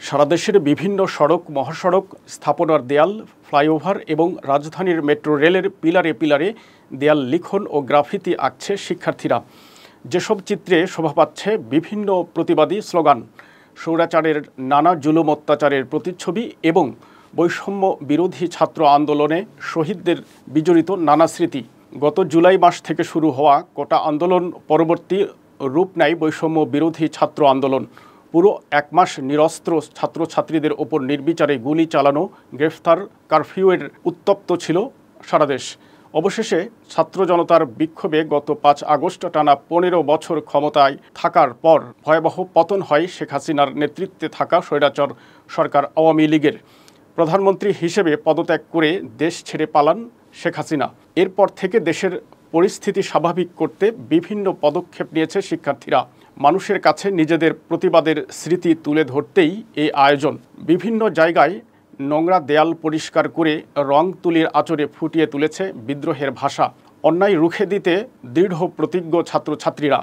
সারা দেশের বিভিন্ন সড়ক, মহাসড়ক, স্থাপনার দেয়াল, ফ্লাইওভার এবং রাজধানীর মেট্রো রেলের পিলারে পিলারে দেয়াল লিখন ও গ্রাফিতি আঁকছে শিক্ষার্থীরা। যেসব চিত্রে শোভা পাচ্ছে বিভিন্ন প্রতিবাদী স্লোগান, স্বৈরাচারের নানা জুলুম অত্যাচারের প্রতিচ্ছবি এবং বৈষম্য বিরোধী ছাত্র আন্দোলনে শহীদদের বিজড়িত নানা স্মৃতি। গত জুলাই মাস থেকে শুরু হওয়া কোটা আন্দোলন পরবর্তী রূপ নেয় বৈষম্য বিরোধী ছাত্র আন্দোলন। পুরো এক মাস নিরস্ত্র ছাত্রছাত্রীদের ওপর নির্বিচারে গুলি চালানো, গ্রেফতার, কারফিউয়ের উত্তপ্ত ছিল সারা দেশ। অবশেষে ছাত্র জনতার বিক্ষোভে গত ৫ আগস্ট টানা ১৫ বছর ক্ষমতায় থাকার পর ভয়াবহ পতন হয় শেখ হাসিনার নেতৃত্বে থাকা স্বৈরাচার সরকার আওয়ামী লীগের। প্রধানমন্ত্রী হিসেবে পদত্যাগ করে দেশ ছেড়ে পালান শেখ হাসিনা। এরপর থেকে দেশের পরিস্থিতি স্বাভাবিক করতে বিভিন্ন পদক্ষেপ নিয়েছে শিক্ষার্থীরা। মানুষের কাছে নিজেদের প্রতিবাদের স্মৃতি তুলে ধরতেই এই আয়োজন। বিভিন্ন জায়গায় নোংরা দেয়াল পরিষ্কার করে রং তুলির আঁচড়ে ফুটিয়ে তুলেছে বিদ্রোহের ভাষা। অন্যায় রুখে দিতে দৃঢ় প্রতিজ্ঞ ছাত্রছাত্রীরা।